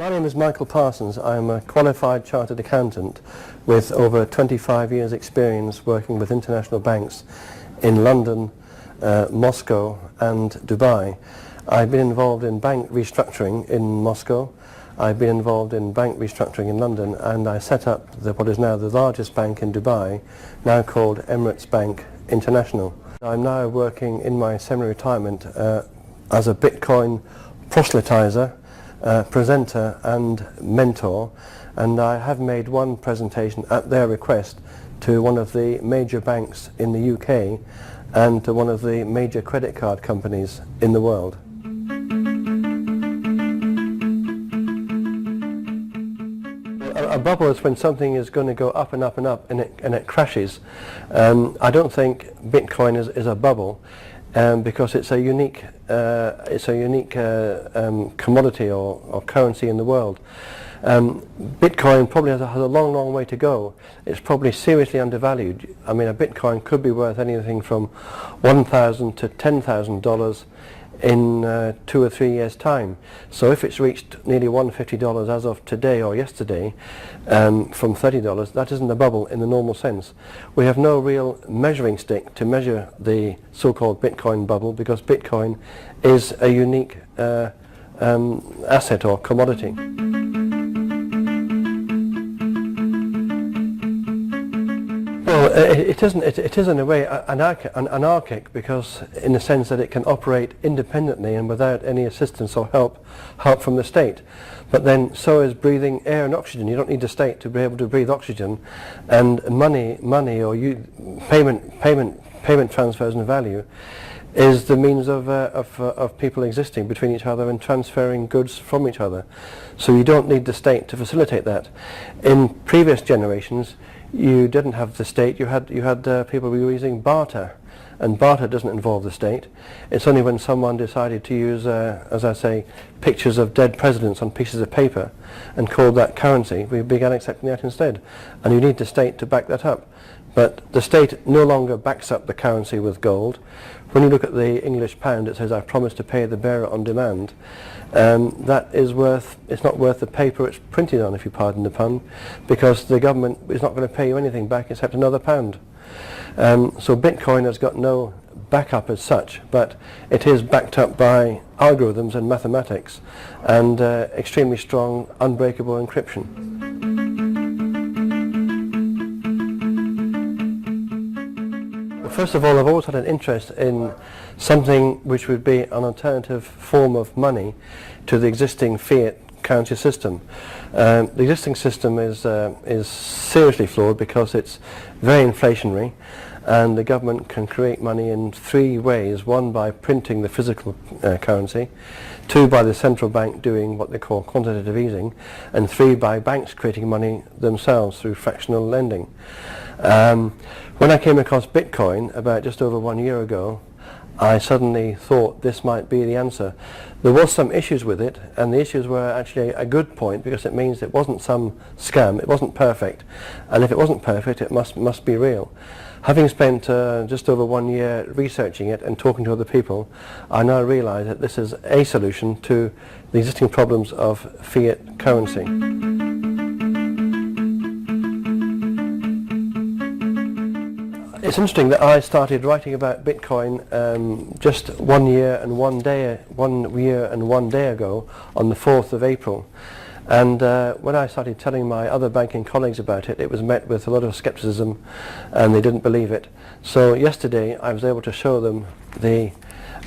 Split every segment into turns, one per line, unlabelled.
My name is Michael Parsons. I'm a qualified chartered accountant with over 25 years experience working with international banks in London, Moscow and Dubai. I've been involved in bank restructuring in Moscow. I've been involved in bank restructuring in London, and I set up what is now the largest bank in Dubai, now called Emirates Bank International. I'm now working in my semi-retirement as a Bitcoin proselytizer, presenter and mentor, and I have made one presentation at their request to one of the major banks in the UK and to one of the major credit card companies in the world. A bubble is when something is going to go up and up and up and it crashes. I don't think Bitcoin is a bubble. Because it's a unique commodity or currency in the world. Bitcoin probably has a long way to go. It's probably seriously undervalued. I mean, a Bitcoin could be worth anything from $1,000 to $10,000 in 2 or 3 years' time. So if it's reached nearly $150 as of today or yesterday, from $30, that isn't a bubble in the normal sense. We have no real measuring stick to measure the so-called Bitcoin bubble, because Bitcoin is a unique asset or commodity. It is in a way anarchic, because in the sense that it can operate independently and without any assistance or help from the state. But then so is breathing air and oxygen. You don't need the state to be able to breathe oxygen, and money or payment transfers and value is the means of people existing between each other and transferring goods from each other. So you don't need the state to facilitate that. In previous generations, you didn't have the state. You had people who were using barter, and barter doesn't involve the state. It's only when someone decided to use, as I say, pictures of dead presidents on pieces of paper and called that currency, we began accepting that instead. And you need the state to back that up. But the state no longer backs up the currency with gold. When you look at the English pound, it says, "I promise to pay the bearer on demand." That is it's not worth the paper it's printed on, if you pardon the pun, because the government is not going to pay you anything back except another pound. So Bitcoin has got no backup as such, but it is backed up by algorithms and mathematics and extremely strong, unbreakable encryption. First of all, I've always had an interest in something which would be an alternative form of money to the existing fiat currency system. The existing system is seriously flawed because it's very inflationary, and the government can create money in 3 ways: 1 by printing the physical currency, 2 by the central bank doing what they call quantitative easing, and 3 by banks creating money themselves through fractional lending. When I came across Bitcoin about just over 1 year ago, I suddenly thought this might be the answer. There was some issues with it, and the issues were actually a good point, because it means it wasn't some scam, it wasn't perfect, and if it wasn't perfect, it must be real. Having spent just over 1 year researching it and talking to other people, I now realise that this is a solution to the existing problems of fiat currency. It's interesting that I started writing about Bitcoin just 1 year and 1 day ago, on the 4th of April. And when I started telling my other banking colleagues about it, it was met with a lot of skepticism, and they didn't believe it. So yesterday I was able to show them the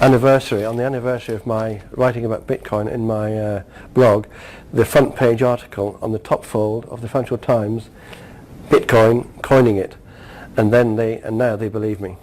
anniversary, on the anniversary of my writing about Bitcoin in my blog, the front page article on the top fold of the Financial Times, Bitcoin coining it. And now they believe me.